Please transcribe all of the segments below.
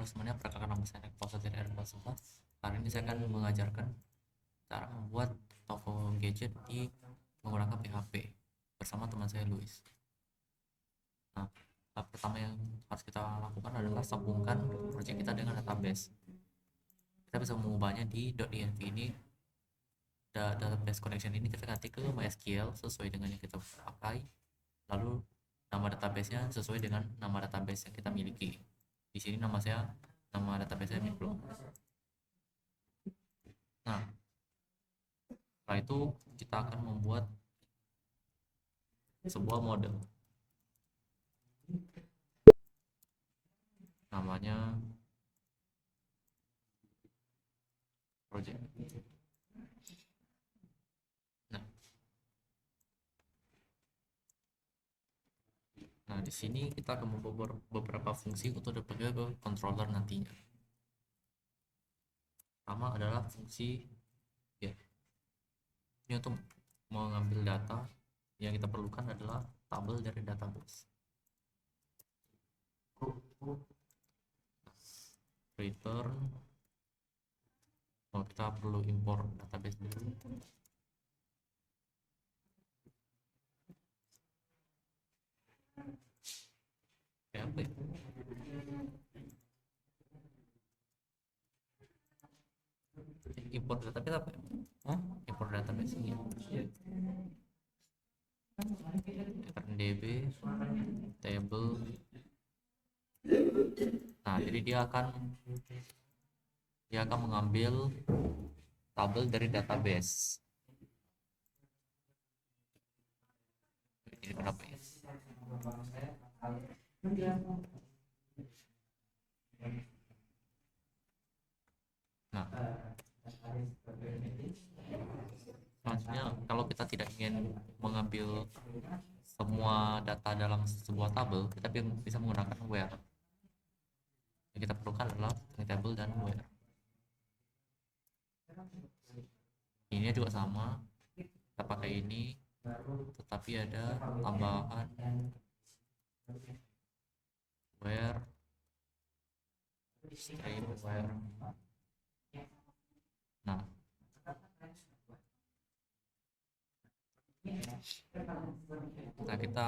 semuanya, perkenalkan nama saya Fauzan Erbasofa. Kali ini saya akan mengajarkan cara membuat toko gadget di menggunakan PHP bersama teman saya Luis. Nah, hal pertama yang harus kita lakukan adalah sambungkan project kita dengan database. Kita bisa mengubahnya di .env ini. Database connection ini kita ganti ke MySQL sesuai dengan yang kita pakai, lalu nama databasenya sesuai dengan nama database yang kita miliki. Di sini nama database saya Miplo. Nah, setelah itu kita akan membuat sebuah model, namanya project. Nah, di sini kita akan membuat beberapa fungsi untuk dipakai ke controller nantinya. Pertama adalah fungsi ya. Ini untuk mengambil data, yang kita perlukan adalah tabel dari database. Return. Oh, kita perlu import database dulu. PHP. Import database apa? Import database ini. DB table. Nah, jadi dia akan mengambil tabel dari database. Ini kenapa ya? Nah, selanjutnya kalau kita tidak ingin mengambil semua data dalam sebuah tabel, kita bisa menggunakan where. Yang kita perlukan adalah table dan where. Ini juga sama, kita pakai ini, tetapi ada tambahan where string where. Nah, kita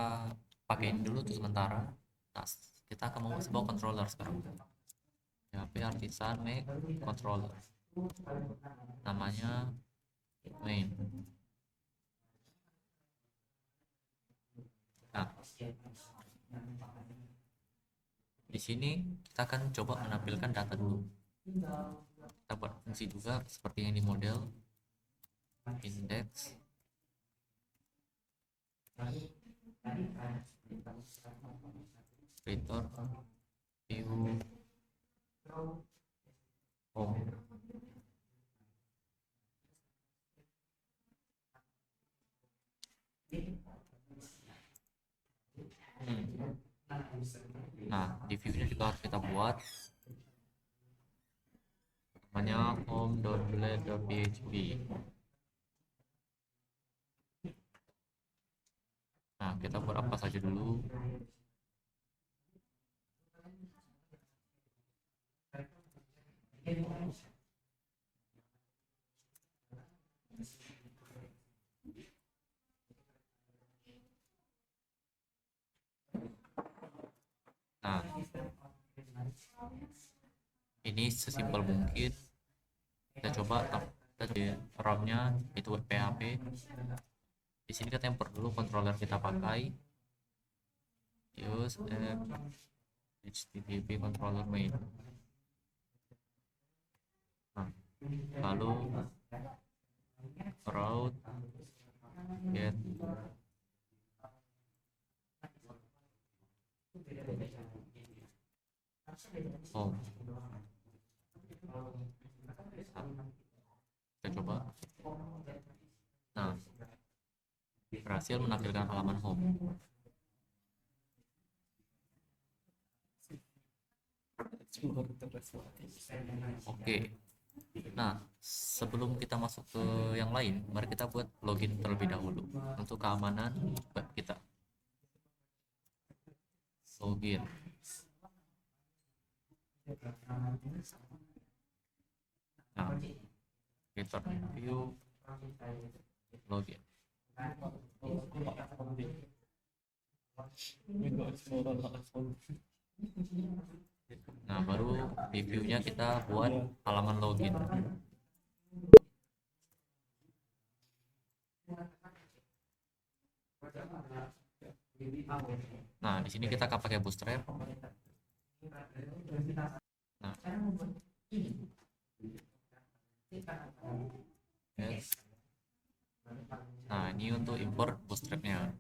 pakai ini dulu untuk sementara. Nah, kita akan membuat sebuah controller sekarang. PHP artisan make controller, namanya main. Nah, di sini kita akan coba menampilkan data dulu. Kita buat fungsi juga seperti yang di model, index return view home. Nah, di view-nya juga harus kita buat namanya home.blade.php. Nah, kita buat apa saja dulu. Nah, ini sesimpel mungkin. Kita coba tadi RAM-nya itu PHP. Di sini kita import dulu controller kita pakai. Use HTTP controller main. Nah, lalu route get home. Kita coba. Nah, berhasil menampilkan halaman home. Oke. Nah, sebelum kita masuk ke yang lain, mari kita buat login terlebih dahulu untuk keamanan web kita. Login. Nah, return view login. Nah, baru di view-nya kita buat halaman login. Nah, di sini kita akan pakai Bootstrap. Nah, yes. Nah, ini untuk import Bootstrap-nya.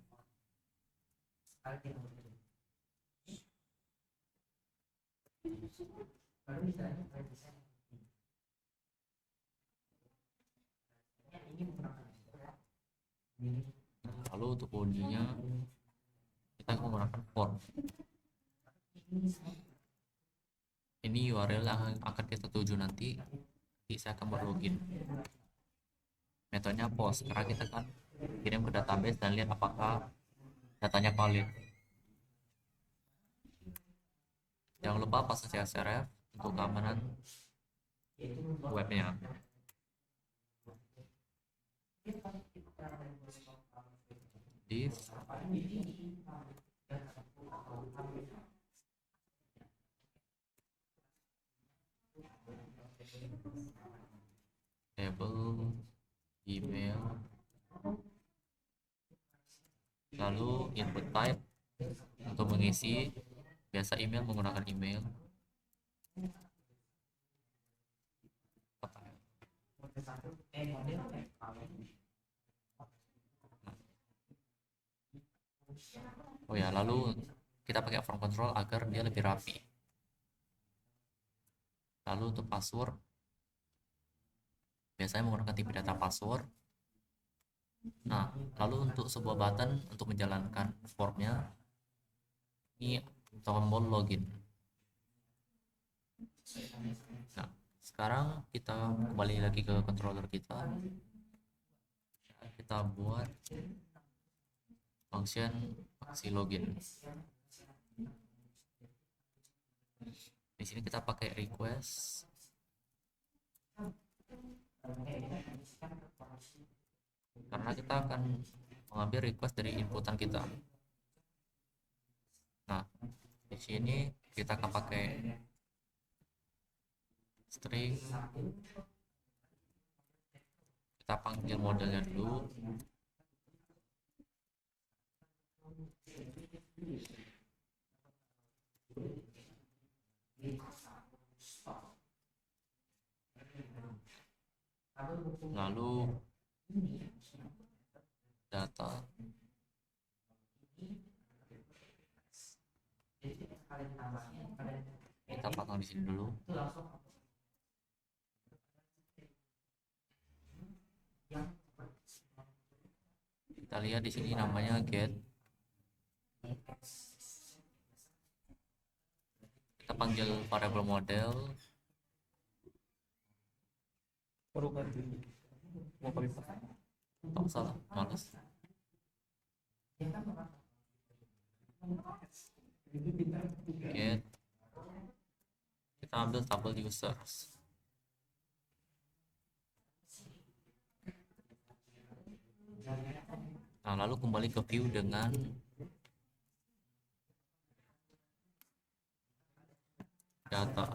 Nah, lalu untuk bodinya kita menggunakan form. Ini URL yang akan kita tuju nanti saya akan berlogin. Metodenya post karena kita kan kirim ke database dan lihat apakah datanya valid. Jangan lupa pasang CSRF untuk keamanan webnya. Div table email, lalu input type untuk mengisi biasa email menggunakan email. Oh ya, lalu kita pakai form control agar dia lebih rapi. Lalu untuk password biasanya menggunakan tipe data password. Nah, lalu untuk sebuah button untuk menjalankan formnya, ini tombol login. Nah, sekarang kita kembali lagi ke controller kita. Kita buat fungsi login. Di sini kita pakai request. Karena kita akan mengambil request dari inputan kita. Nah, di sini kita akan pakai string. Kita panggil modelnya dulu. Lalu data kita pasang di sini dulu. Kita lihat di sini namanya get. Kita panggil variable model. Oh, salah, males. Get. Kita ambil tabel users. Nah, lalu kembali ke view dengan data.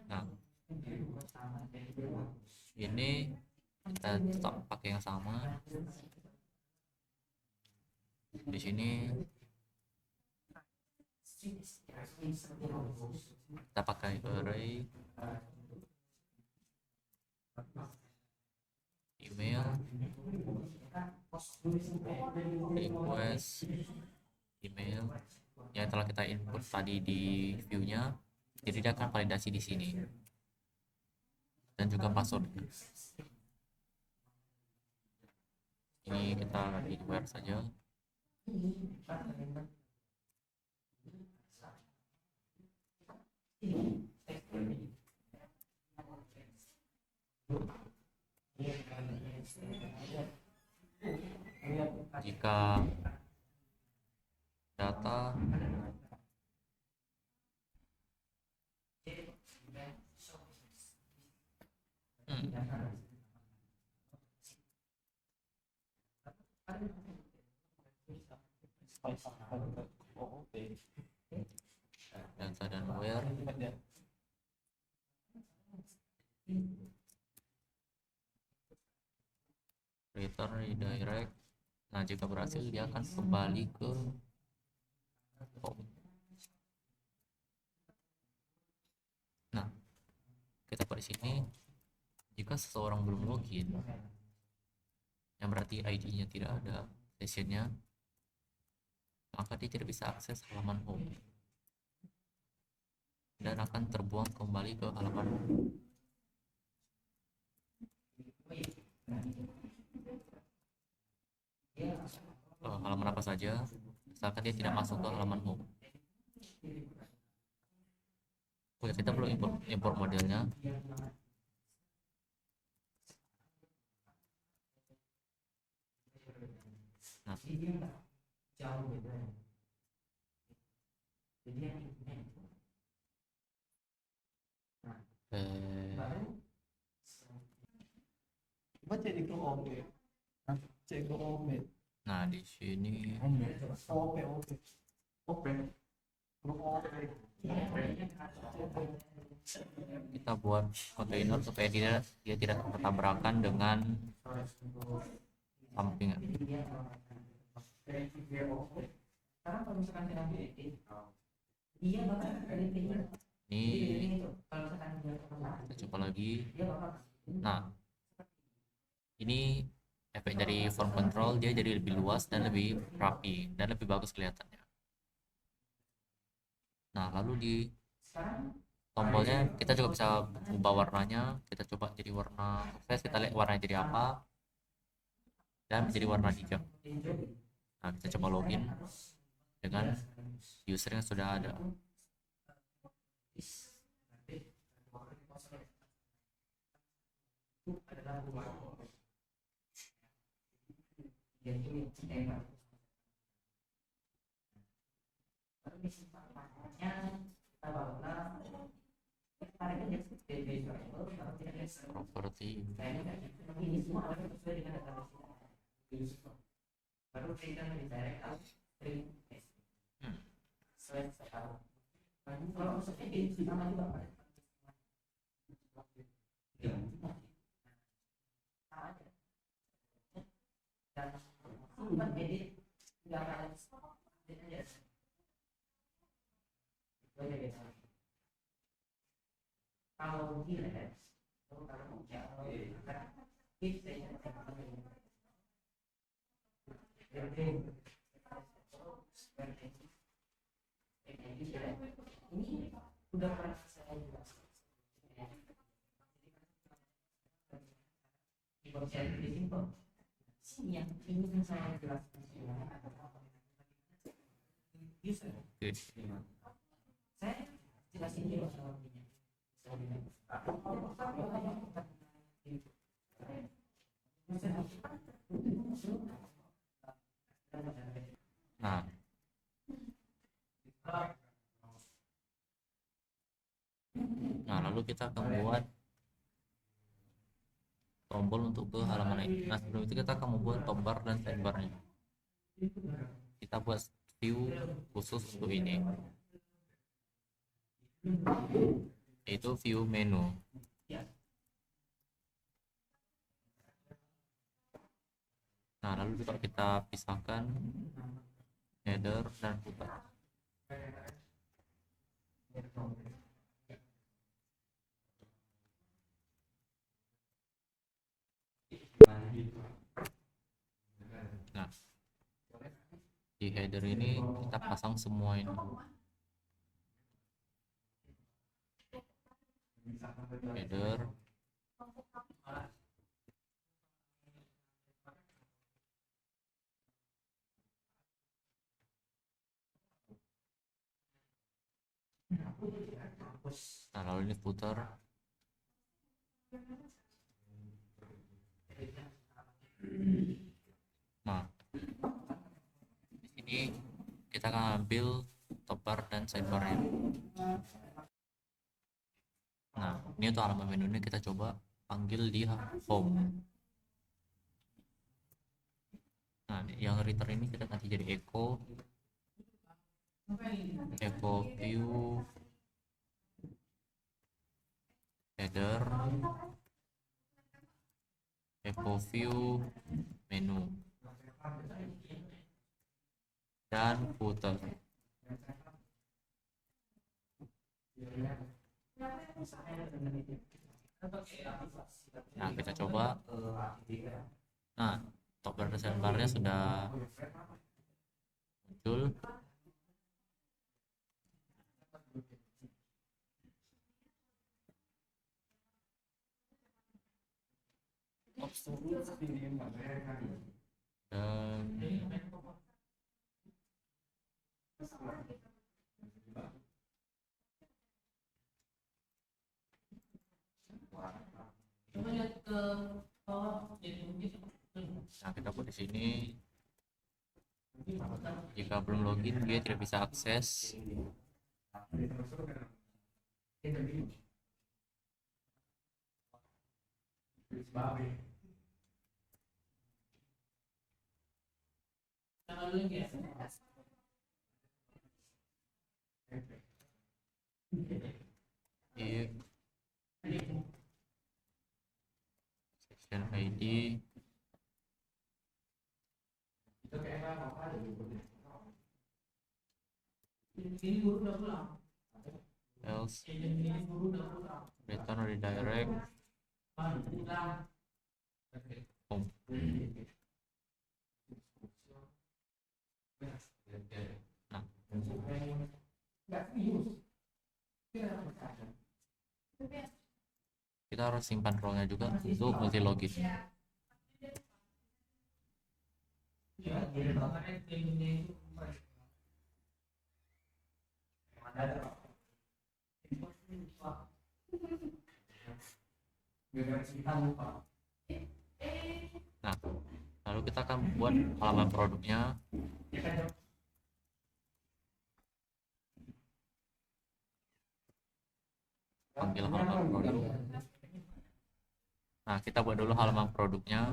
Nah, ini kita tetap pakai yang sama. Di sini kita pakai array email request email yang telah kita input tadi di view-nya, jadi dia akan validasi di sini dan juga password. Ini kita di web saja. Jika data. Data dan where. Return redirect. Nah, jika berhasil dia akan kembali ke home. Nah, kita buat di sini, jika seseorang belum login, yang berarti ID-nya tidak ada, sessionnya, maka dia tidak bisa akses halaman home dan akan terbuang kembali ke halaman home. Halaman apa saja, misalkan dia tidak masuk ke halaman home. Oh ya, kita perlu import modelnya. Nah, nah di sini kita buat container supaya dia tidak bertabrakan dengan sampingan. Ini kita coba lagi. Nah, ini efek dari form control, dia jadi lebih luas dan lebih rapi dan lebih bagus kelihatannya. Nah, lalu di tombolnya kita juga bisa ubah warnanya. Kita coba jadi warna flash, kita lihat warnanya jadi apa, dan menjadi warna hijau. Nah, kita coba login dengan user yang sudah ada. Properti. Nah, lalu kita akan buat tombol untuk ke halaman ini. Nah, sebelum itu kita akan membuat top bar dan sidebarnya. Kita buat view khusus untuk ini, yaitu view menu. Nah, lalu juga kita pisahkan header dan footer. Nah, di header ini kita pasang semua ini. Header, nah lalu ini footer. Nah, di sini kita akan ambil top bar dan sidebarnya. Nah, ini untuk halaman menunya kita coba panggil di home. Nah, yang return ini kita nanti jadi echo view header, echo view menu, dan footer. Nah, kita coba. Nah, top bar dan sidebarnya sudah muncul. Dan nah, kita buat di sini. Jika belum login, dia tidak bisa akses. If section ID else return redirect home. Nah, kita harus simpan role-nya juga untuk multi login. Nah, lalu kita akan buat halaman produknya. Panggil halaman produk. Nah, kita buat dulu halaman produknya.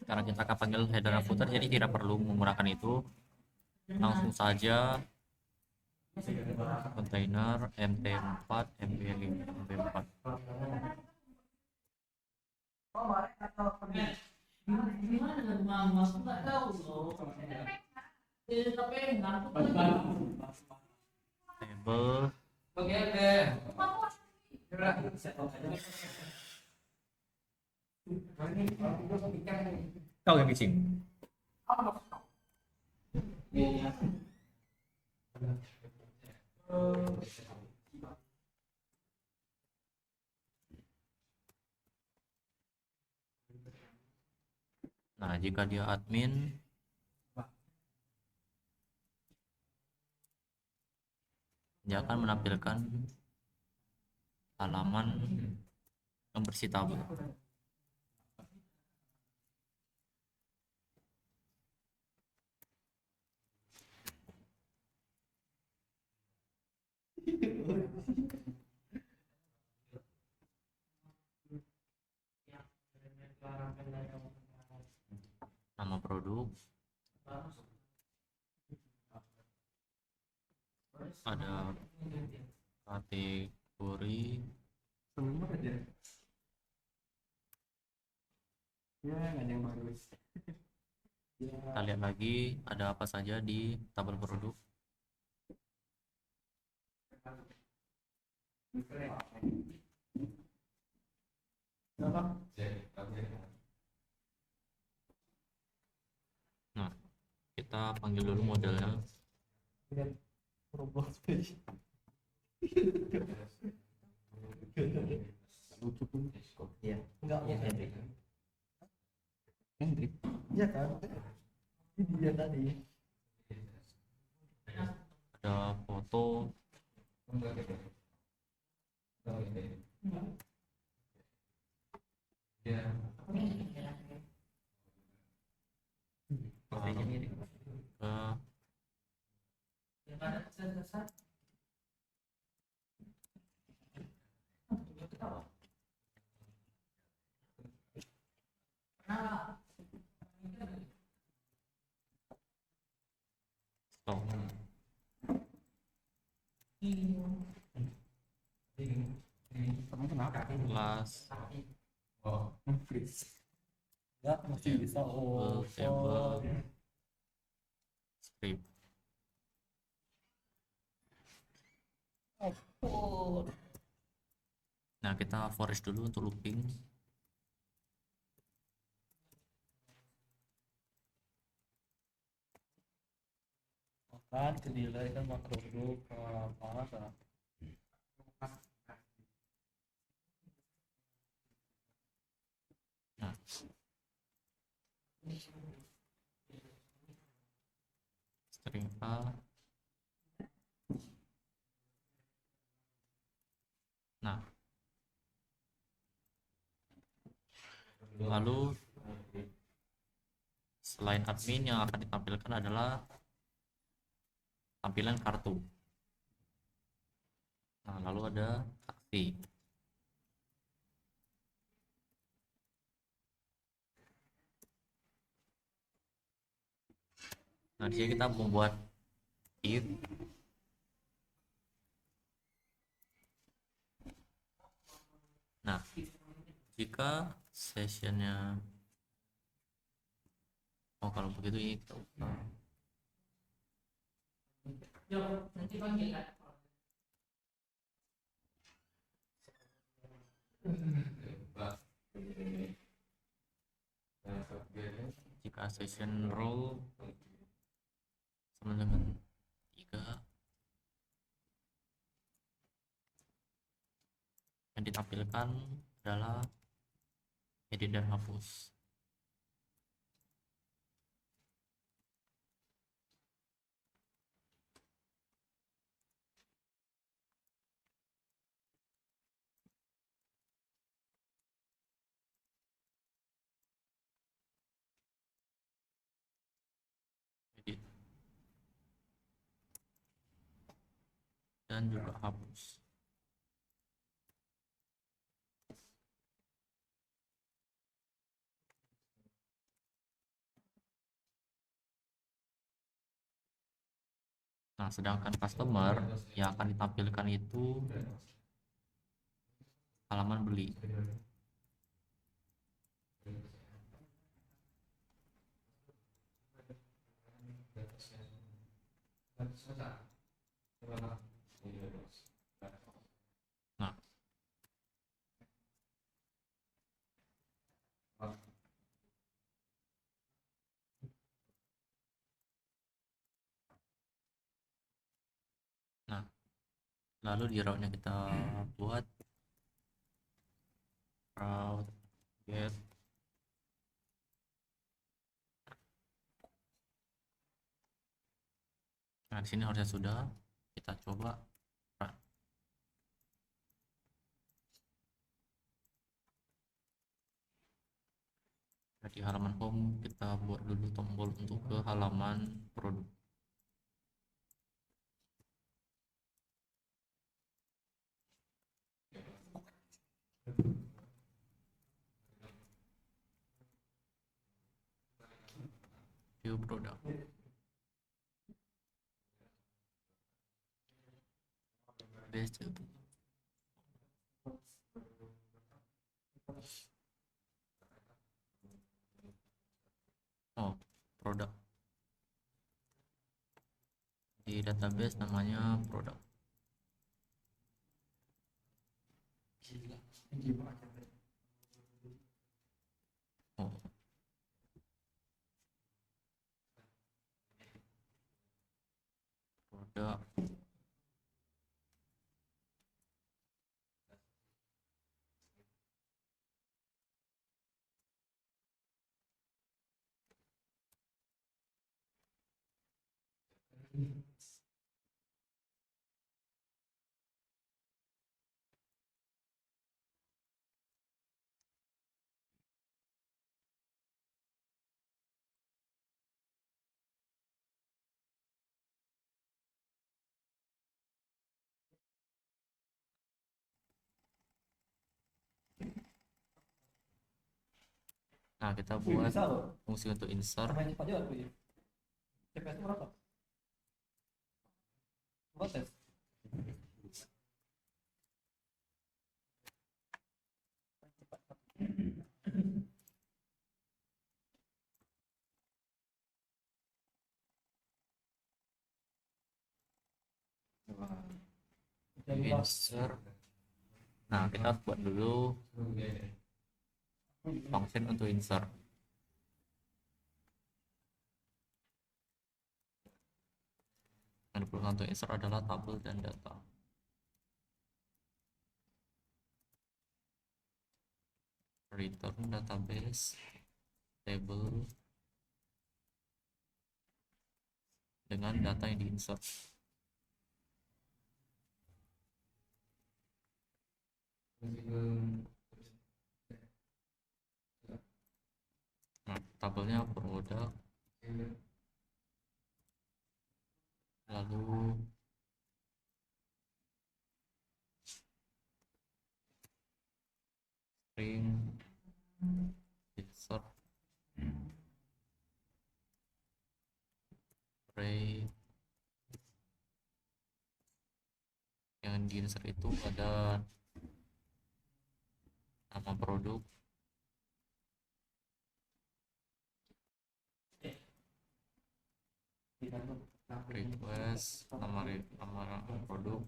Karena kita akan panggil header dan footer, jadi tidak perlu menggunakan itu. Langsung saja kontainer mt4 mb5 mb4. Table kau yang bising. Nah, jika dia admin, dia akan menampilkan halaman yang bersih tabel. Nama produk, ada kategori, kita lihat lagi ada apa saja di tabel produk. Nah, kita panggil dulu modelnya. Iya. Enggak mau Hendrik. Hendrik Iya kan? Iya tadi. ada foto ke stok Kamu kenapa? kelas Enggak, masih bisa. table script. Nah, kita forest dulu untuk looping. Kan kedilai kan makro dulu apa? Nah, string A. Nah, lalu selain admin yang akan ditampilkan adalah tampilan kartu. Nah, lalu ada aksi. Nah, di sini kita membuat if nah, jika sessionnya kalau begitu ini kita buka. Jika session role sama dengan 3, yang ditampilkan adalah edit dan hapus. Edit dan juga hapus. Nah, sedangkan customer yang akan ditampilkan itu halaman beli. Nah, nah, lalu di route-nya kita buat route get. Nah, di sini harusnya sudah. Kita coba run. Nah, di halaman home kita buat dulu tombol untuk ke halaman produk. View produk. Best. Oh, produk. Di database namanya produk. Oh, produk. Nah, kita buat Bisa loh. fungsi untuk insert. Main cepat juga tuh ya. CPS berapa? Coba tes. Insert. Nah, kita buat dulu function untuk insert. Yang diperlukan untuk insert adalah tabel dan data. Return database table dengan data yang diinsert. Nah, tabelnya produk, lalu string insert array. Yang diinsert itu ada nama produk, request, nama produk,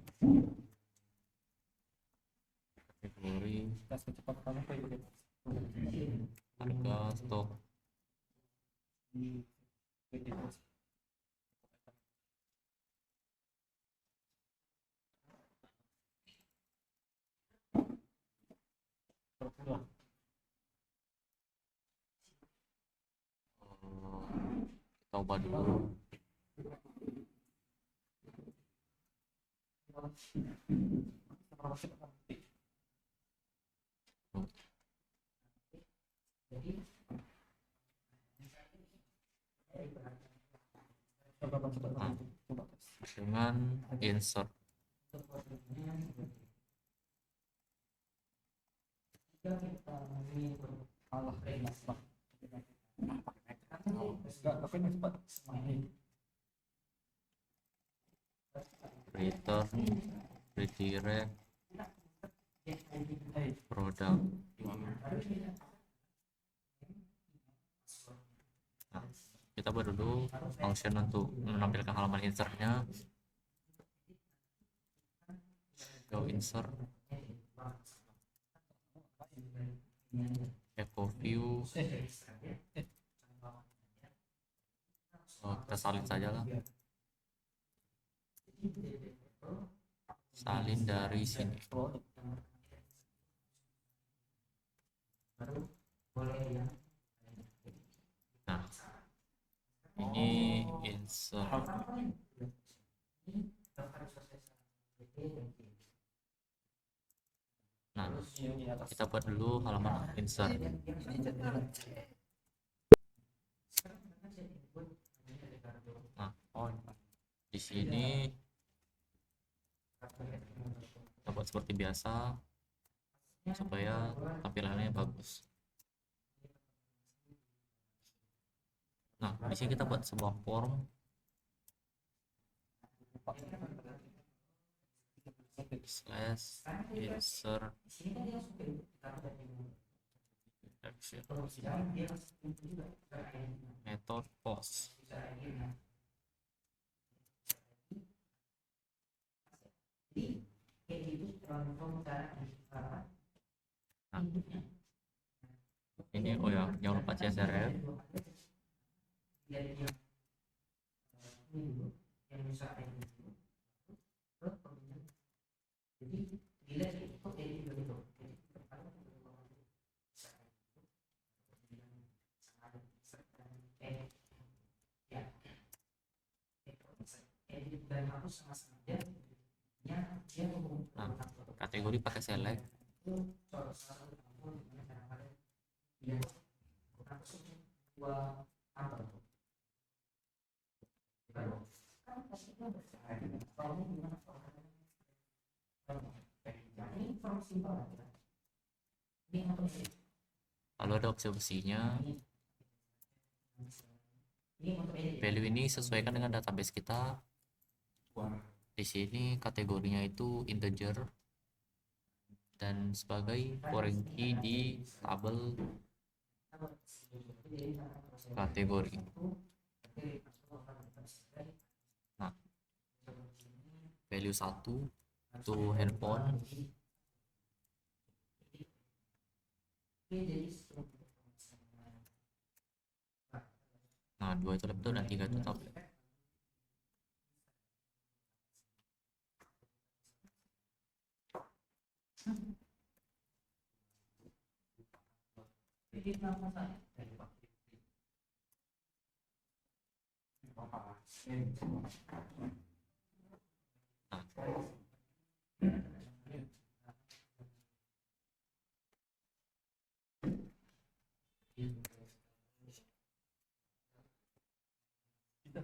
kategori, Tes kecepatan kayak gitu. harga, stok. Kita ubah dulu. Nah, dengan insert. Allah enggak, tapi ini cepat. Return, redirect, produk. Nah, kita buat dulu function untuk menampilkan halaman insertnya. Go insert, echo view. Kita salin saja lah, salin dari sini. Nah, ini insert. Nah, kita buat dulu halaman insert. Nah, di sini kita buat seperti biasa supaya tampilannya bagus. Nah, di sini kita buat sebuah form. Slash insert method post. Nah, ini oh ya, jangan lupa CSRF. Nah, kategori pakai select. Lalu ada opsi-opsinya. Value ini sesuaikan dengan database kita. Di sini kategorinya itu integer dan sebagai foreign key di tabel kategori. Nah, value 1 itu handphone. Nah, 2 itu laptop dan 3 itu tablet.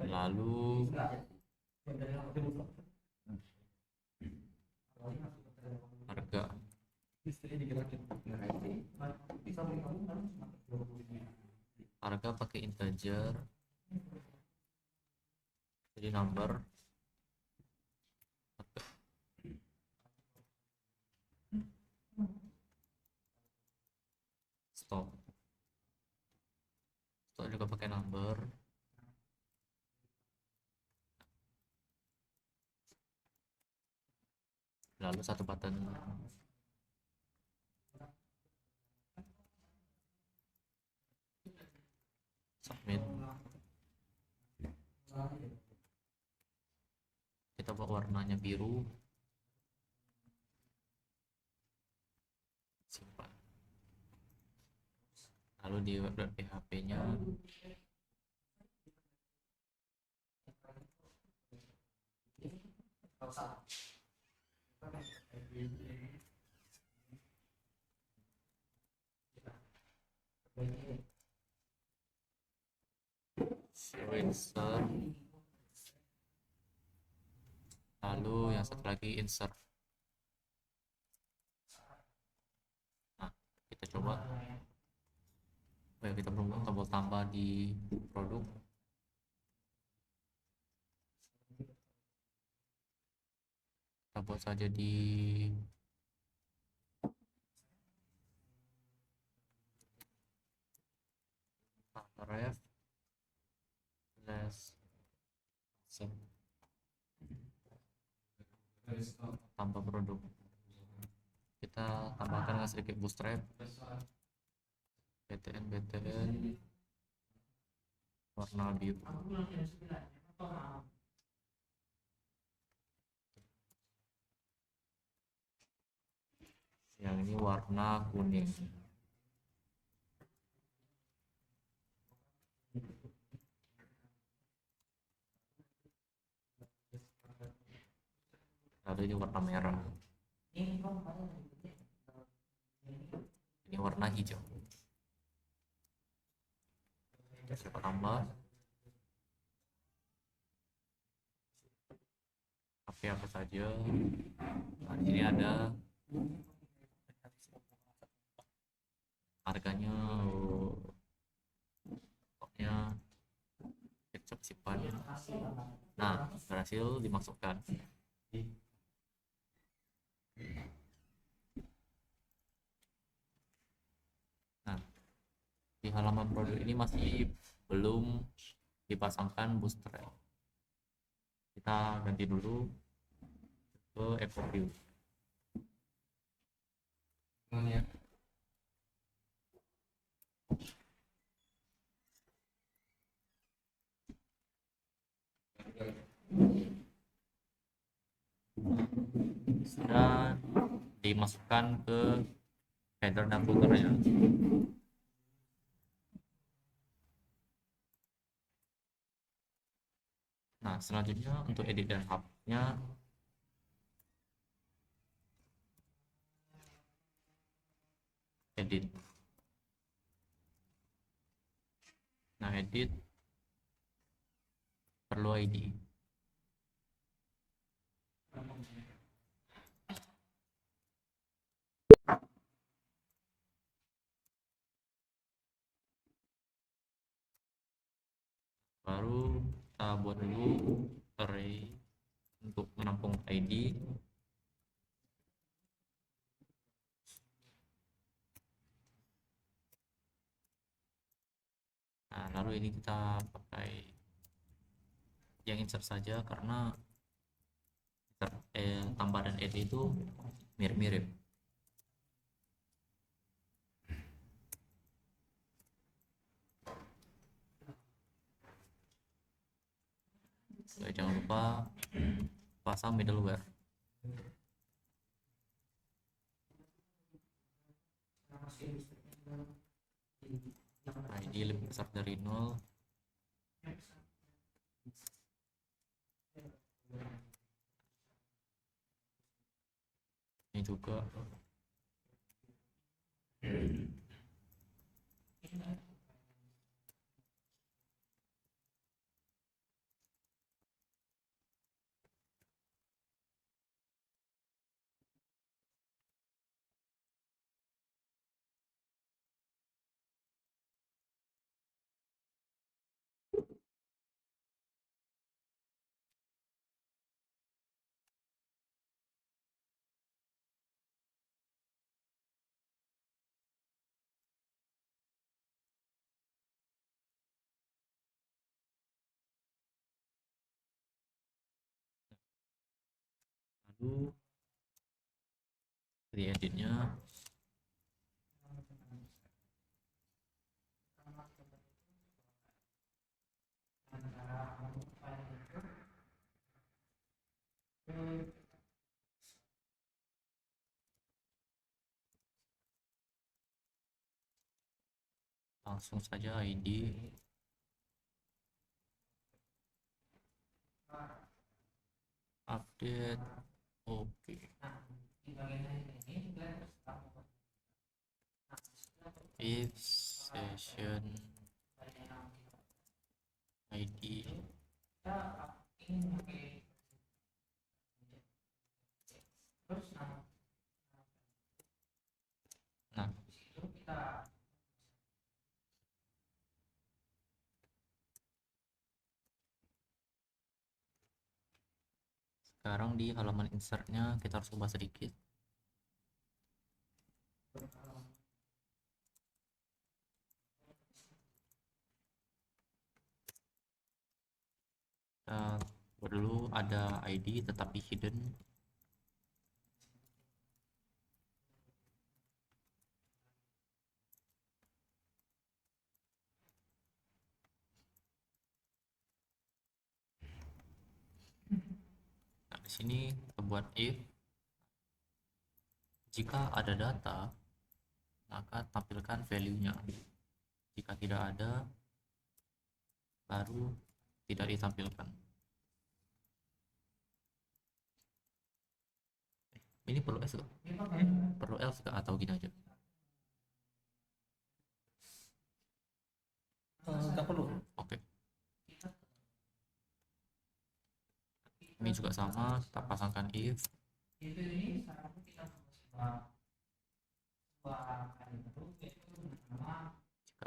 Lalu harga. Harga pakai integer. Jadi number. Stop. Stop juga pakai number. Lalu satu button submit. Kita buat warnanya biru. Simpan. Lalu di web.php-nya show insert. Lalu yang satu lagi insert. Nah, kita coba. Kita belum tombol tambah di produk. Kita buat saja di ref tambah produk. Kita tambahkan dengan sedikit bootstrap. BTN warna biru. Yang ini warna kuning. Lalu ini warna merah. Ini warna hijau. Kita tambah apa saja. Nah, di sini ada harganya, pokoknya kecap simpan. Nah, berhasil dimasukkan. Nah, di halaman produk ini masih belum dipasangkan bootstrap. Kita ganti dulu ke Eco View. Sudah dimasukkan ke header dan footernya. Nah, selanjutnya untuk edit dan hubnya, edit. Nah, edit perlu ID. Baru kita buat dulu array untuk menampung ID. Nah, lalu ini kita pakai yang insert saja karena tambah dan add itu mirip-mirip. Jangan lupa pasang middleware. ID lebih besar dari 0. Ini juga lalu di editnya langsung saja ID update. Oke. If session ID nah sekarang di halaman insertnya kita harus ubah sedikit. Dulu ada ID tetapi hidden. Nah, di sini kita buat if jika ada data maka tampilkan value-nya. Jika tidak ada baru tidak ditampilkan. Ini perlu else gak? Perlu else gak atau gini aja? Nggak perlu. Oke. Ini juga sama, kita pasangkan if jika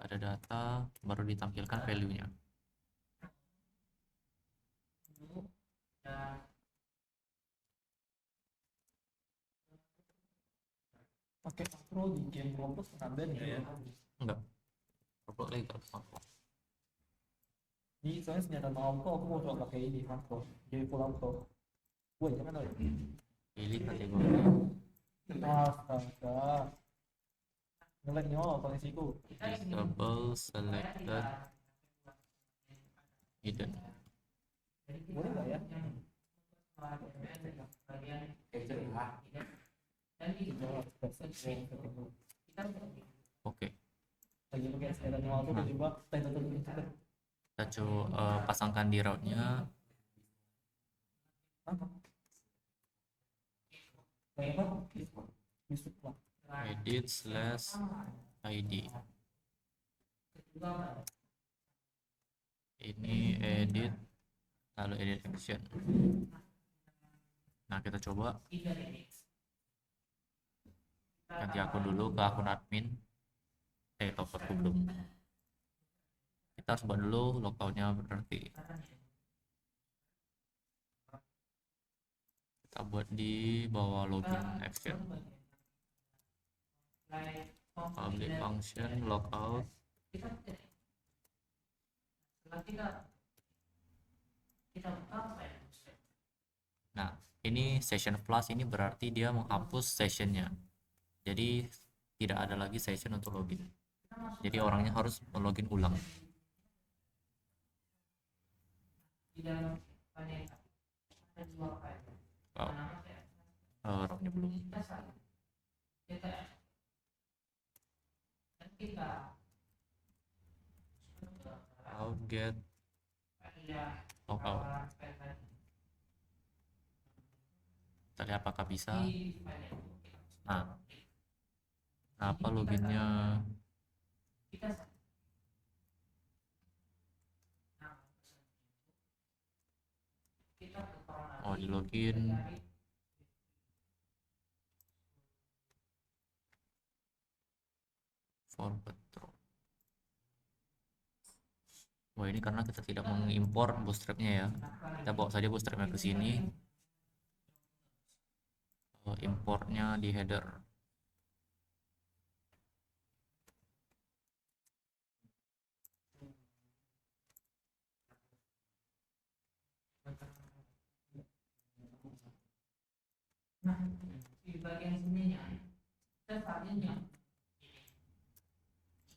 ada data baru ditampilkan value-nya. Pakai Astro di game Roblox nggak ada nih ya? Enggak. Roblox lagi kalau Di soalnya senjata auto aku mau coba pakai ini Astro, jadi full auto. Woi, jangan dong. pilih kategori Astaga. Ngelek nyawa koneksiku. disable selected hidden. Boleh nggak ya? Oke, Lagi pakai senjata auto tiba-tiba kita coba pasangkan di route-nya Apa? Kayak apa? Yusuf lah. edit slash id. Ini edit, lalu edit action. Nah, kita coba ganti akun dulu ke akun admin. Passwordku belum. Kita harus buat dulu logoutnya, berarti kita buat di bawah login action, public function logout. Nah, ini session plus, ini berarti dia menghapus sessionnya, jadi tidak ada lagi session untuk login, jadi orangnya harus login ulang. Wow. Orangnya belum. Out get logout. Kita lihat apakah bisa. Nah, apa loginnya? Oh, di login. Forward through. Wah, ini karena kita tidak mengimpor bootstrapnya ya. Kita bawa saja bootstrapnya ke sini. Importnya di header. Nah, di bagian sininya, kita saatnya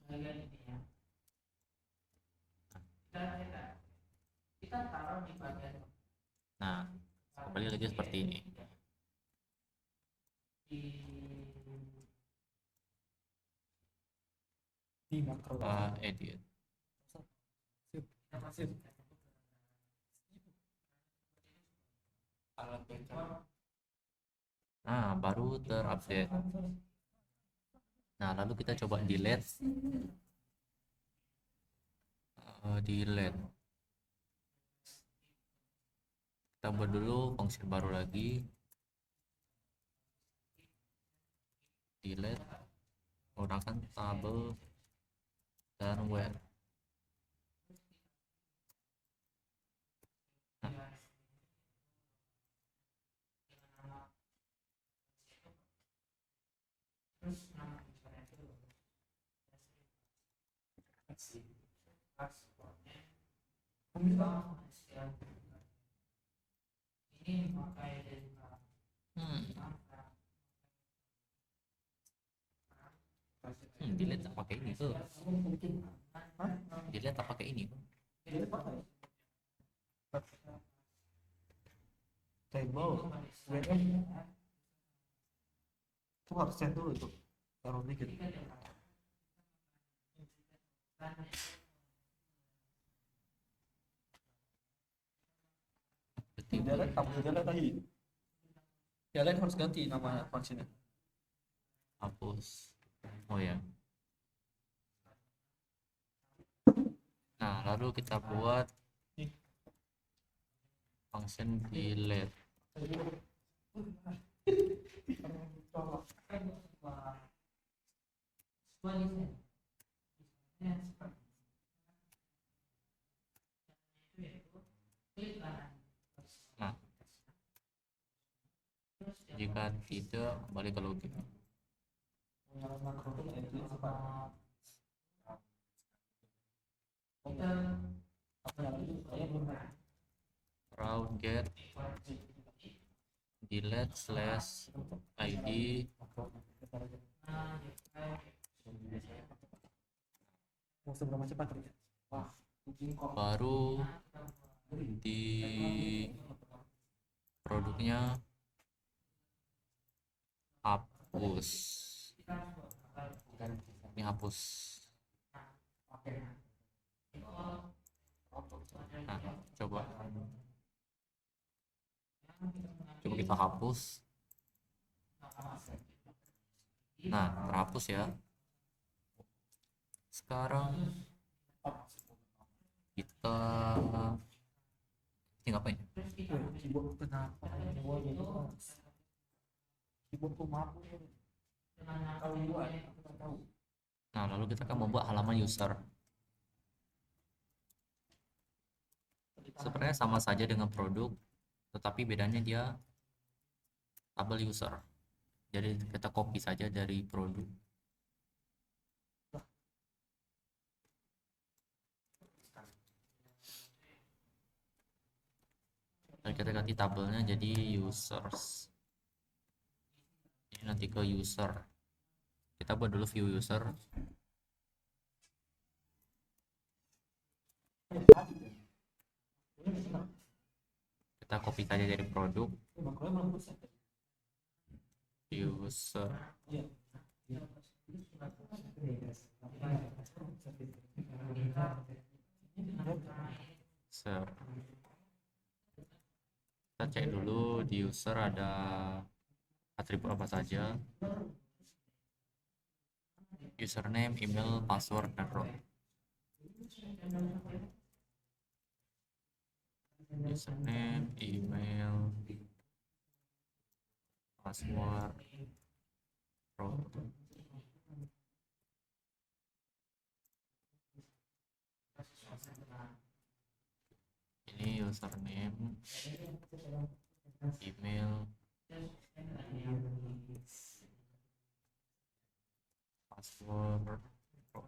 bagian ini ya. Kita taruh di bagian. Nah, kembali lagi seperti ini. Di makro. Edit. Sip. Nah, baru terupdate. Nah, lalu kita coba delete. Delete. Kita buat dulu fungsi baru lagi. Delete. Menggunakan tabel dan where. Ini pakai Delete tak pakai ini tuh. Delete tak pakai ini. Table. WM. Itu harus set dulu itu. Taruh dikit. Delete, kamu delete lagi. Delete harus ganti nama fungsinya. Hapus. Oh ya. Nah, lalu kita buat function delete. Nah, jika tidak, kembali ke login. Route get delete slash id. Seberapa cepat ya? Baru di produknya hapus. Ini hapus. Nah, coba Coba kita hapus. Nah, terhapus ya. Sekarang kita tinggal apa ini? Keyboard kenapa semua jadi mas? Keyboardku mampu kalau buat aku tak tahu. Nah, lalu kita akan membuat halaman user. Sebenarnya sama saja dengan produk, tetapi bedanya dia tabel user. Jadi kita copy saja dari produk. Dan kita ganti tabelnya jadi users. Ini nanti ke user. Kita buat dulu view user. Kita copy saja dari produk user. User. Kita cek dulu di user ada atribut apa saja. Username, email, password, dan row. Username, email, password, row. Ini username, email, password, row.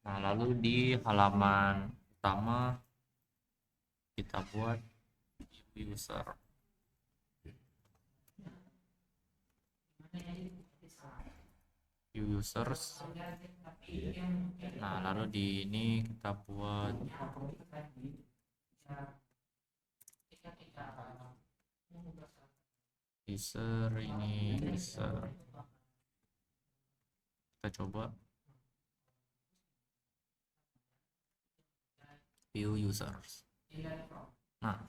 Nah, lalu di halaman utama kita buat user. View users. Nah, lalu di ini kita buat user, ini user. Kita coba view users. Nah,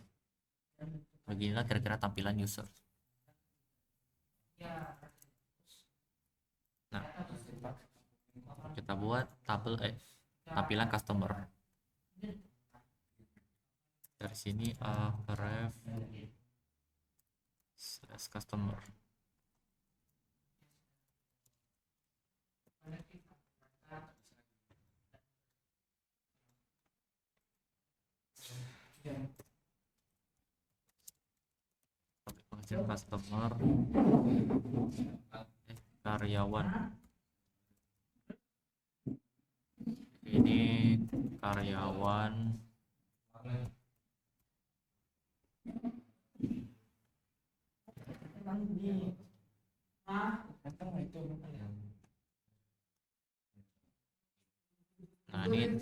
beginilah kira-kira tampilan user. Nah, kita buat tampilan customer. Dari sini ref customer. Customer karyawan. Ini karyawan. Nah, ini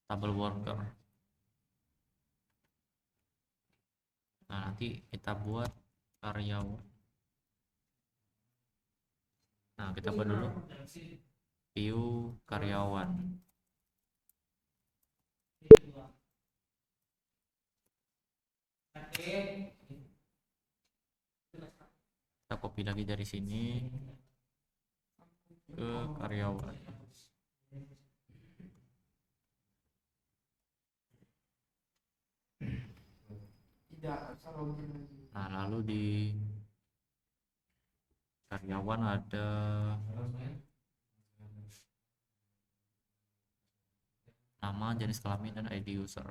tabel worker. Nah, nanti kita buat karyawan. Nah, kita buat dulu view karyawan. Kita copy lagi dari sini ke karyawan. Nah, lalu di karyawan ada nama, jenis kelamin, dan ID user.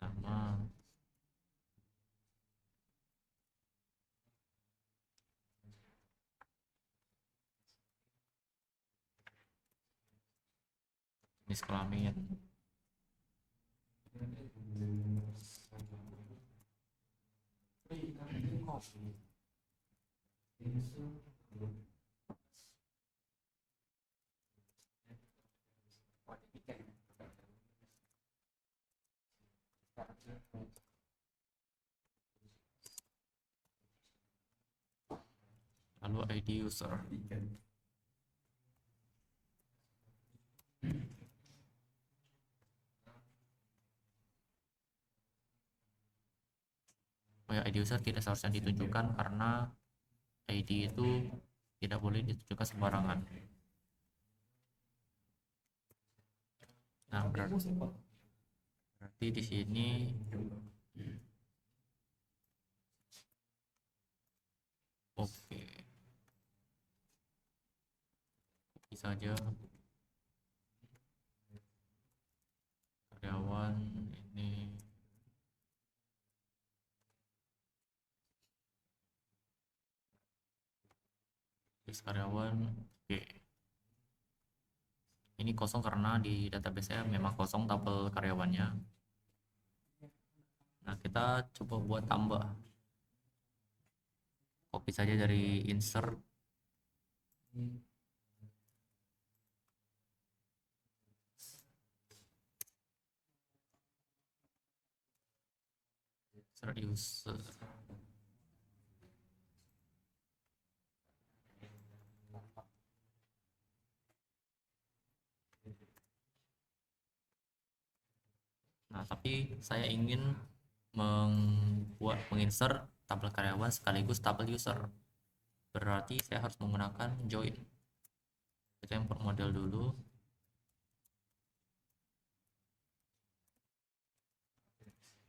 Nama, jenis kelamin, lalu ID user. Oh ya, ID user tidak seharusnya ditunjukkan karena ID itu tidak boleh ditunjukkan sembarangan. Nah, berarti di sini oke. Copy saja karyawan ini. List karyawan, oke. Ini kosong karena di database saya memang kosong tabel karyawannya. Nah, kita coba buat tambah. Copy saja dari insert. Insert user. Nah, tapi saya ingin menginsert tabel karyawan sekaligus tabel user. Berarti saya harus menggunakan join. Kita import model dulu.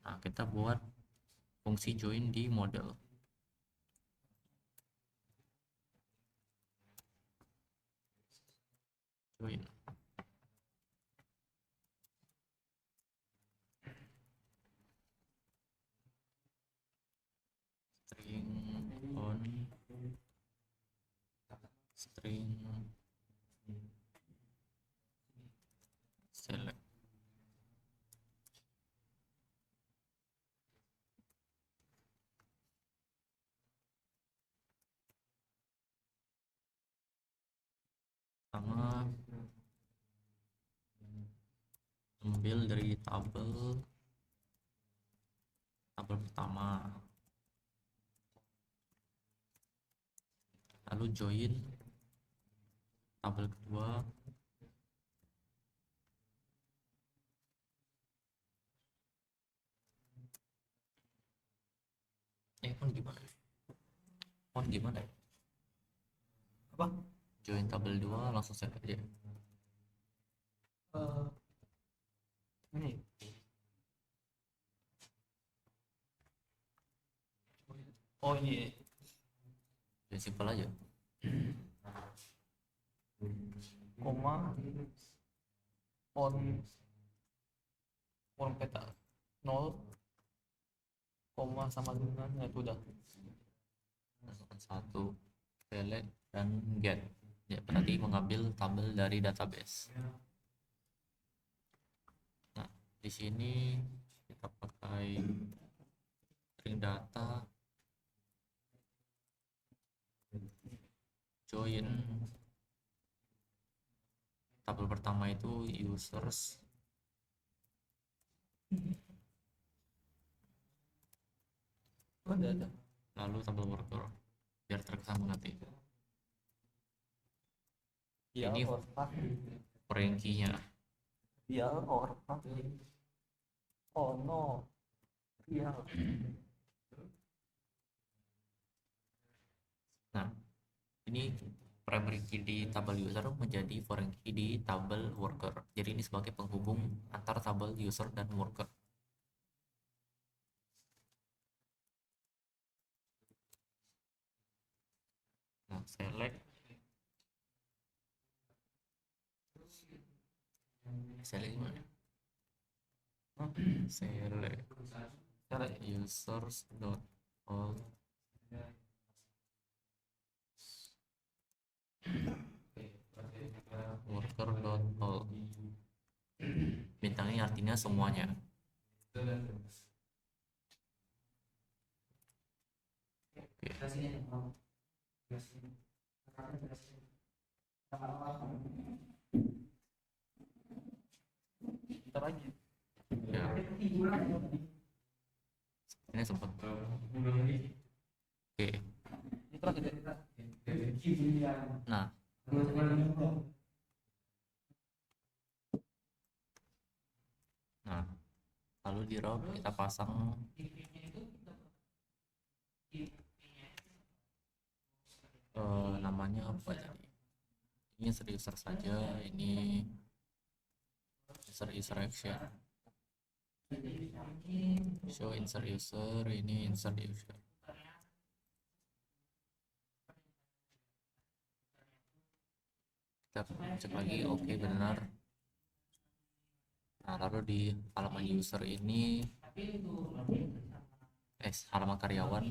Nah, kita buat fungsi join di model. Join. String on string select. Sama ambil dari tabel pertama, lalu join tabel kedua, font gimana ya? Apa? Join tabel 2 langsung select aja. Ini. Oh ini. Jadi simpel aja. Koma on peta 0 koma sama dengan ya itu udah. Masukkan 1 select dan get. Ya, berarti mengambil tabel dari database. Nah, di sini kita pakai string data join tabel pertama itu users, Ada. lalu tabel worker biar terkesan mengerti. Iya, Ini foreign key-nya. iya orang. Oh no. Iya. Nah, ini primary key di tabel user menjadi foreign key di tabel worker. Jadi ini sebagai penghubung antar tabel user dan worker. Nah, select gimana? Select users dot all worker dot all. Bintang ini artinya semuanya. Oke. Bentar lagi. Ya, ini sempat. Oke. Ini terakhir ya. Nah, lalu di route kita pasang namanya apa tadi? Ini user saja, ini user action. Show insert user, ini insert user. Kita cek lagi, oke benar. Nah, lalu di halaman user ini, halaman karyawan,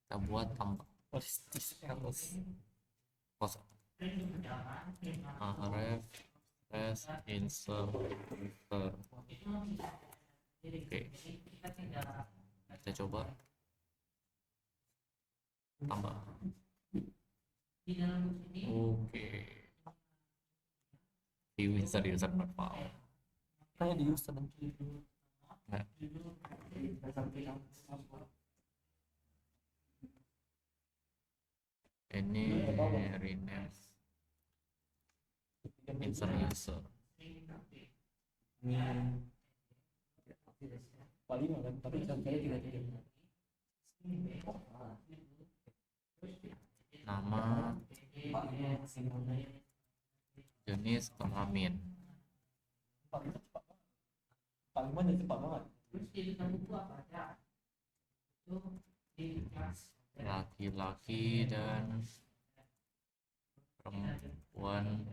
kita buat tambah kosong. Ref, insert, oke. Kita coba tambah. Oke. View insert user file. Kayak di user. Nah, ini rename insert user. Paling kan, tapi saya tidak. Nama, jenis kelamin. Paling banyak cepat banget. Laki-laki dan perempuan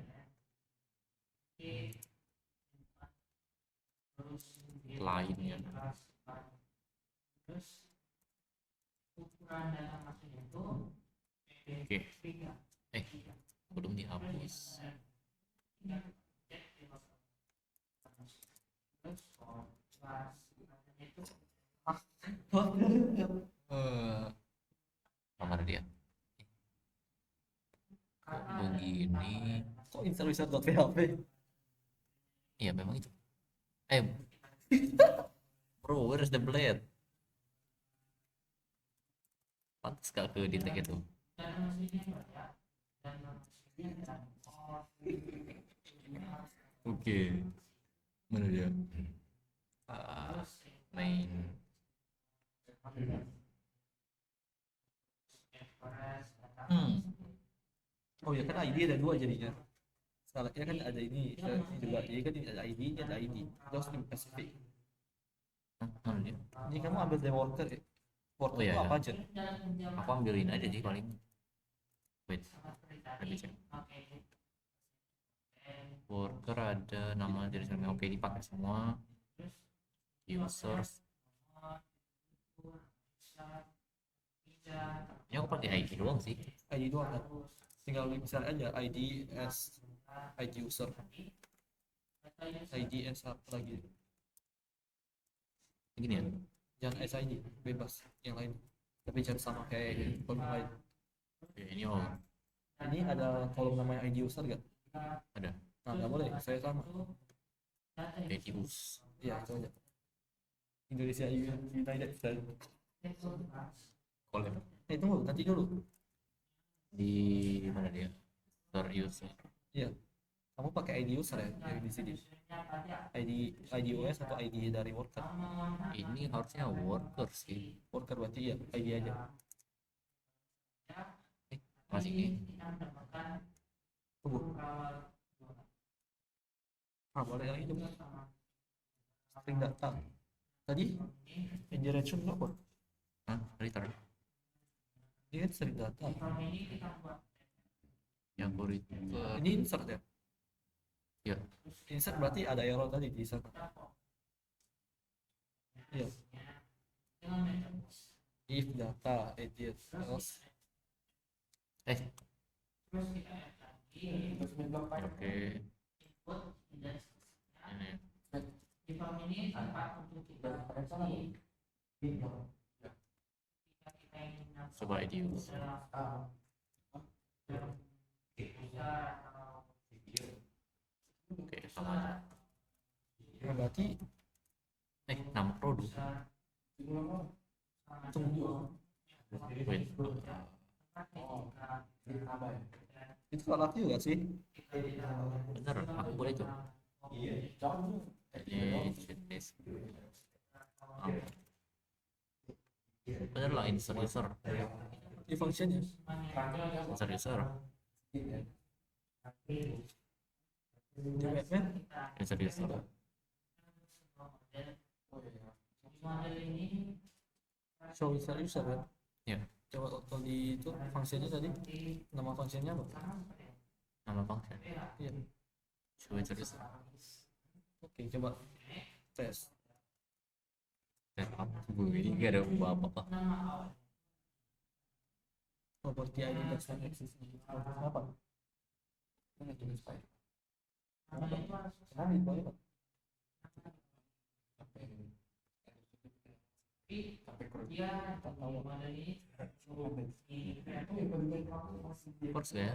lainnya. Oke. Belum dihapus. Mana dia? Begini. Kok insert.php? Iya memang itu. Bro, where is the blade? Pantas gak ke detect itu? Oke. Mana dia? Main. Oh ya kan ID ada dua jadinya. Salahnya kan ada ini juga. Jadi kan ada ID, ini ada ID. Terus di spesifik. Mana dia? Ini kamu ambil dari worker ya? Worker Oh, iya, itu iya. apa aja? Aku ambilin aja sih paling. Wait, let me check. Worker ada nama jenis kelamin, oke dipakai semua. Users. Ini aku pakai ID doang sih. ID doang kan? Tinggal misalnya aja ID as ID user, ID as apa lagi? Gini ya. Jangan as ID, bebas yang lain. Tapi jangan sama kayak kolom lain. Oke, ini Ini ada kolom namanya ID user gak? ada. Nah nggak boleh, saya sama. Edius. Iya itu aja. Indonesia United States. Collab. Tunggu, nanti dulu. Di mana dia? User. Iya. Kamu pakai ID user ya yang di sini. ID OS atau ID dari worker? Ini harusnya worker sih. Worker berarti ya ID aja. Masih ini. Tunggu. Boleh lagi coba. String data. Tadi injection apa? Return. Ini kan string data. Yang itu. Ini insert ya? Ya. Insert berarti ada error tadi di sana. Iya. If data edit else. terus kita add lagi Oke, input dan ini di form ini tempat untuk kita isi ketika kita ingin coba edit. Oke, sama aja. Nah, berarti Nama produk. tunggu. Wait, Itu salah juga sih. bener, aku boleh coba. Ini jenis bener lah, insert user. Di functionnya. Insert user. Di webnya. Insert user. model ini Show user kan. Ya, Coba kalau di itu functionnya tadi. Nama functionnya apa? nama function. Iya. Show insert user. Oke, coba tes. Setup. Gue nggak ada apa-apa. Property ID dan style access. Apa? Ini tulis file. Kenapa itu ya, Pak? dia model ini Force gak ya?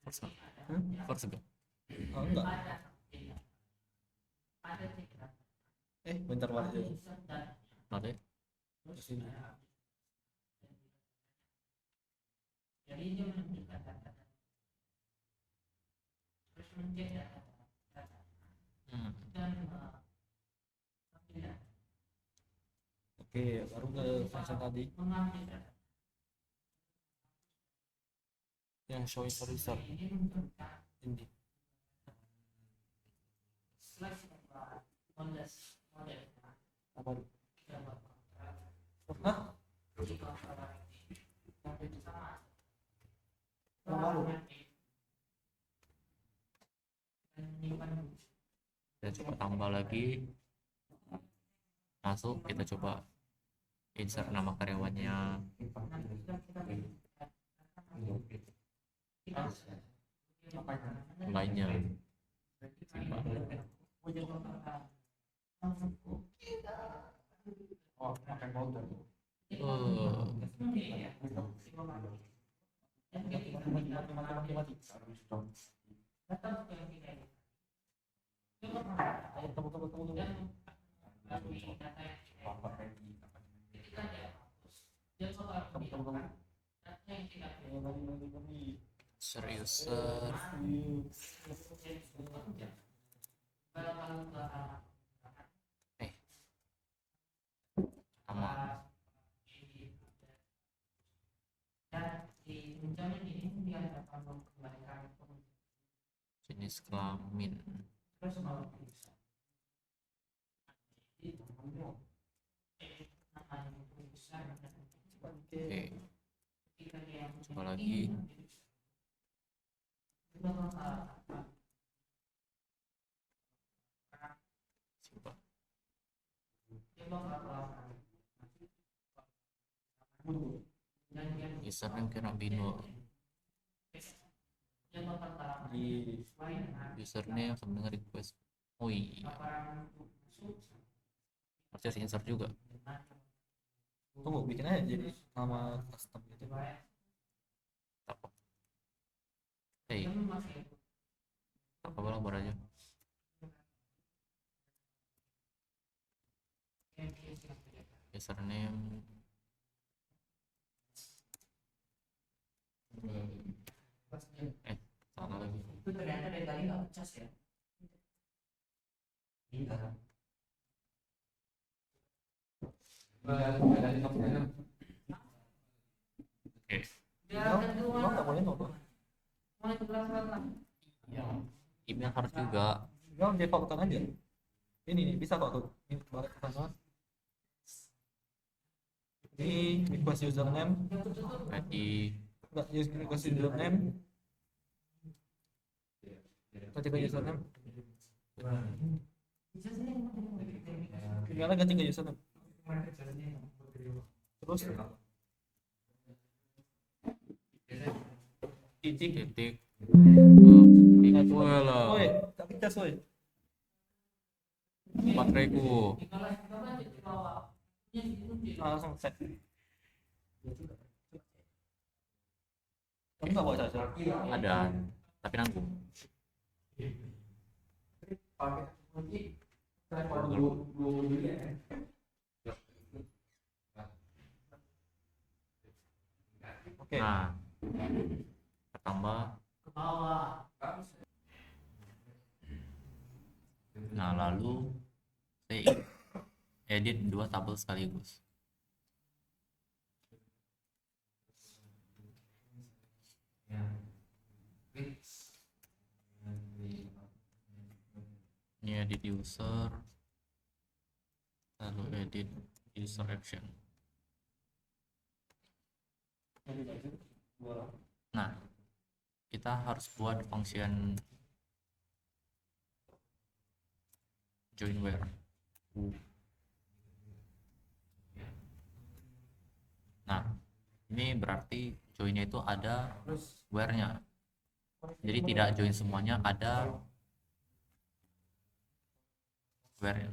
Force gak? Force gak? Oh, enggak. ada tiga Bentar Pak. Nanti Kesini. jadi dia menunjukkan data terus mencek data dan Oke, baru ke function tadi mengambil data yang show user user ini menunjukkan ini. select model Apa? kita buat kontrak Hah? di kontrak ini sampai sama Yang baru? dan menyimpan kita coba tambah lagi. Masuk, kita coba insert nama karyawannya. Lainnya. Oh, pakai motor. Mati. Tunggu. User. Nama. Jenis kelamin. Oke, coba lagi. Coba. Username kira Bino. Di Username sama dengan request. Oh iya, harusnya insert juga. tunggu bikin aja jadi nama custom gitu. Apa? Apa baru aja. Username. Salah lagi. Itu ternyata dari tadi nggak ngecas ya. Oke. Emang nggak boleh nonton? Mulai ke kelas lah. Email harus juga. Enggak, defaultkan aja. Ini nih bisa kok tuh. Ini balik ke sana. Ini request username. ID. Enggak, request username. Ketika username. Tinggal ganti ke username. Terus titik titik ingat Walah, woi tak dicas woi bateraiku. langsung set kamu nggak bawa charger Ada, tapi nanggung. oke Nah, tambah. Nah, lalu saya edit dua tabel sekaligus. Ini edit user, lalu edit user action. Nah, kita harus buat function join where. Nah, ini berarti joinnya itu ada where-nya. Jadi tidak join semuanya, ada where-nya.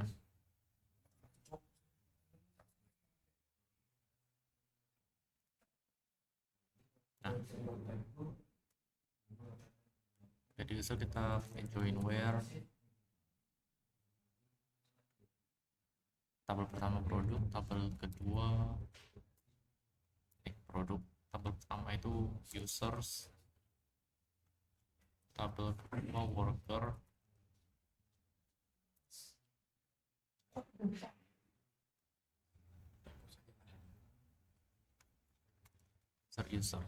Nah, jadi user kita join where tabel pertama produk, tabel kedua produk, tabel pertama itu users, tabel kedua worker, user.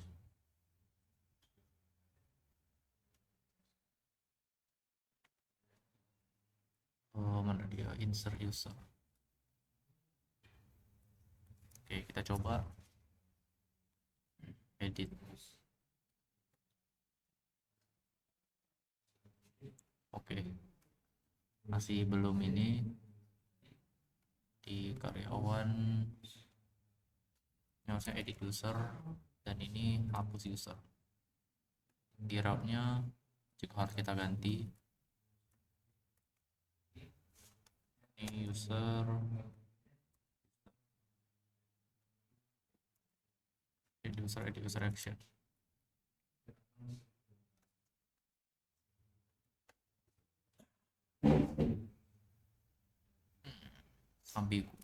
Oh, mana dia insert user. Oke, kita coba edit. Oke, masih belum ini di karyawan. Ini harusnya edit user dan ini hapus user. Di route-nya juga harus kita ganti. Ini user, edit user action. Ambigu.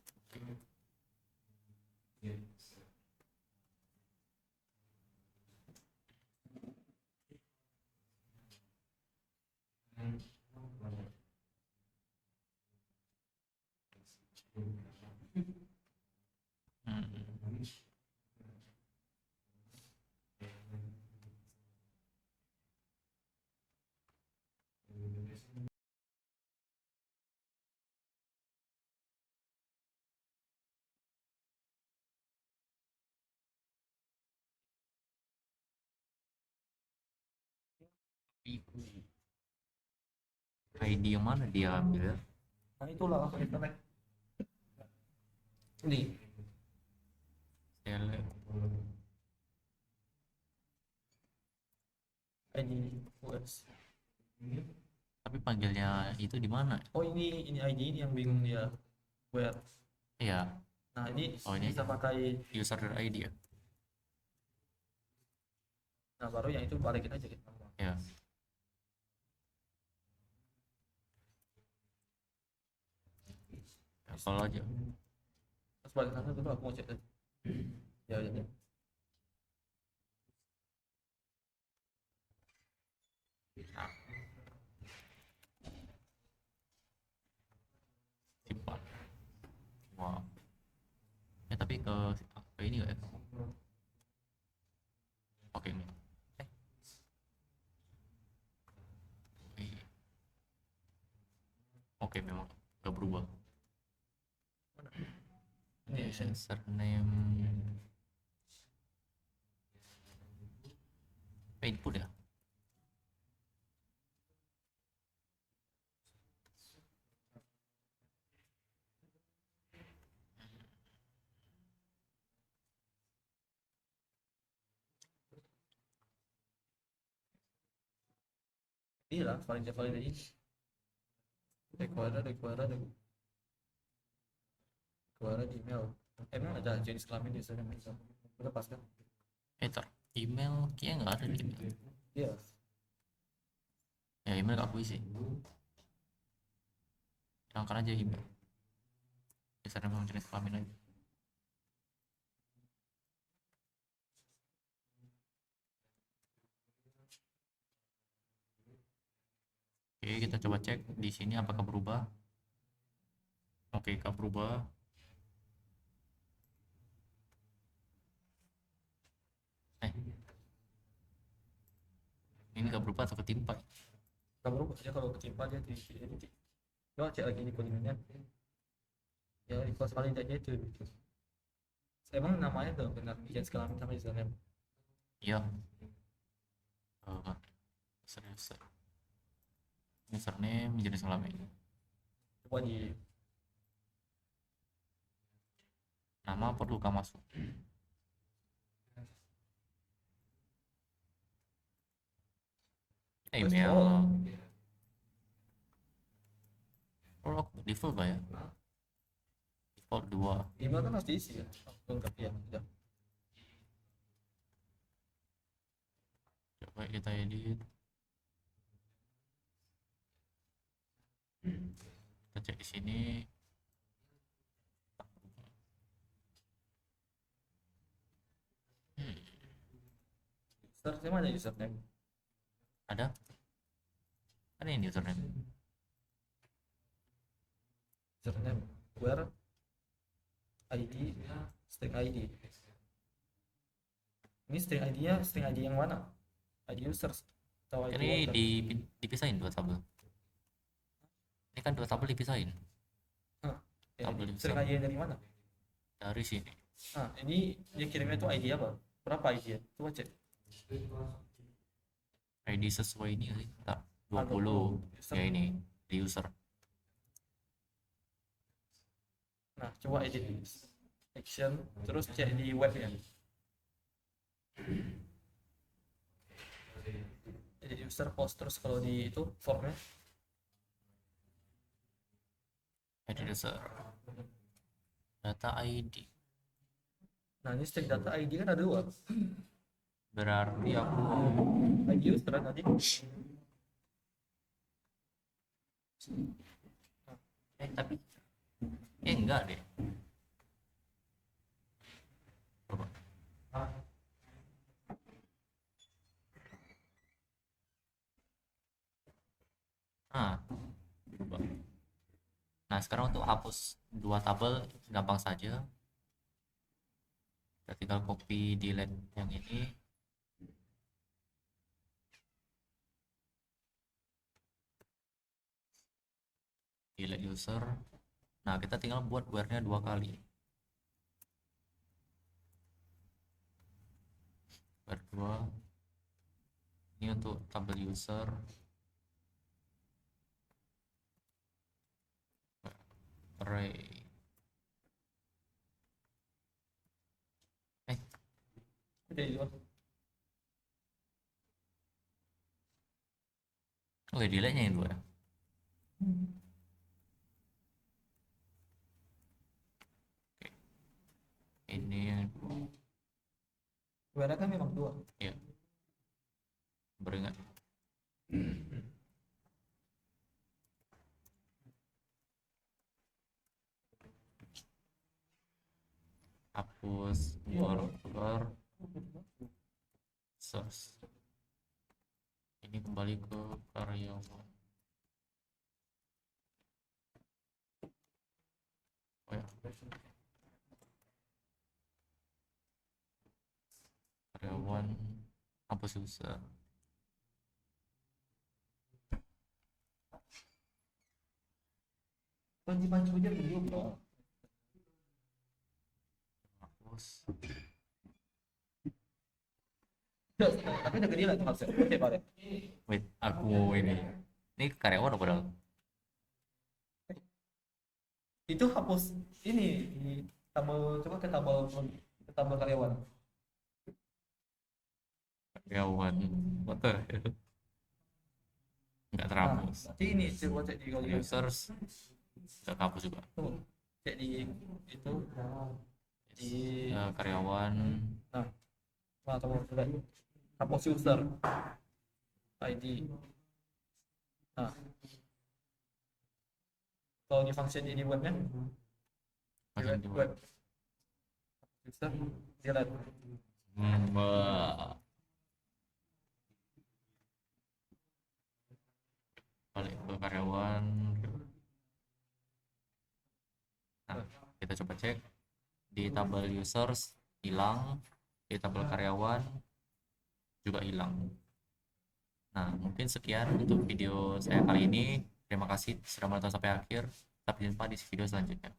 ID yang mana dia ambil ya? nah itulah langsung di connect ini Select. ID US Tapi panggilnya itu di mana? oh ini ID ini yang bingung dia where Iya, nah ini Oh, ini bisa pakai user.id ya. nah baru yang itu balikin aja gitu Ya. Hafal aja. terus balik sana dulu aku mau cek dulu. Ya ya ya Nah, simpan. Wow. Ya tapi ke ini nggak ya? Oke ini. Iya. Oke memang nggak berubah. ini Username input ya. Iya lah, valid ini. Require di email. Emang ada jenis kelamin di sana bisa. Udah pas kan? Email kayaknya nggak ada di email. Iya. Ya email aku isi. Hilangkan aja email. Dasarnya memang jenis kelamin aja. Oke, kita coba cek di sini apakah berubah. Oke, nggak berubah. Ini nggak berubah atau ketimpa? Gak berubah aja kalau ketimpa dia di titik. Coba cek lagi di codingannya. Ya equals valid aja itu. Emang namanya udah benar jenis kelamin sama username. Iya. Serius. Username jenis kelamin. Coba di Nama perlu kamu masuk. Email. Oh, aku default gak ya? Default 2. email kan harus diisi ya. Lengkap ya. Udah. Coba kita edit. Kita cek di sini. Username ada username. Ada? Ada ini username. Username where ID string ID. Ini string ID-nya string ID yang mana? ID users atau ID Ini worker? dipisahin dua tabel. Ini kan dua tabel dipisahin. Ya, tabel string user. ID yang dari mana? Dari sini. Nah, ini dia kirimnya tuh ID apa? Berapa ID ya? Coba cek. ID sesuai ini sih. Tak 20. Ya ini di user. Nah, coba edit action terus cek di webnya. Edit user post terus kalau di itu formnya. ID user. Data ID. Nah, ini string data ID kan ada dua. Berarti aku ID user kan tadi. tapi enggak deh. Coba. Berubah. Nah, sekarang untuk hapus dua tabel gampang saja. Kita tinggal copy delete yang ini. Delete user. Nah, kita tinggal buat where-nya 2 kali. Where 2. Ini untuk tabel user. Array. Jadi dua. Oh ya, delete-nya yang 2 ya. Oke. Ini yang 2. Where kan memang dua. Ya. Beringat. Hapus worker source. Ini kembali ke karyawan. Oh ya. Karyawan hapus user. Panci aja dulu bro. Hapus. Tapi udah gede lah tuh harusnya. Oke, Pak. Wait, aku mau ini. Ini karyawan apa dong? Itu hapus ini di tabel, coba ke tabel karyawan. Karyawan. What the hell? nggak Nah, terhapus. nanti ini coba cek di kalau Users nggak kehapus juga. tuh, cek di itu di Karyawan atau udah hapus user ID. Nah, kalau di function ini webnya bagian di web user delete. Balik ke karyawan. Nah, kita coba cek di tabel users hilang, di tabel karyawan juga hilang. Nah, mungkin sekian untuk video saya kali ini. Terima kasih sudah menonton sampai akhir. Sampai jumpa di video selanjutnya.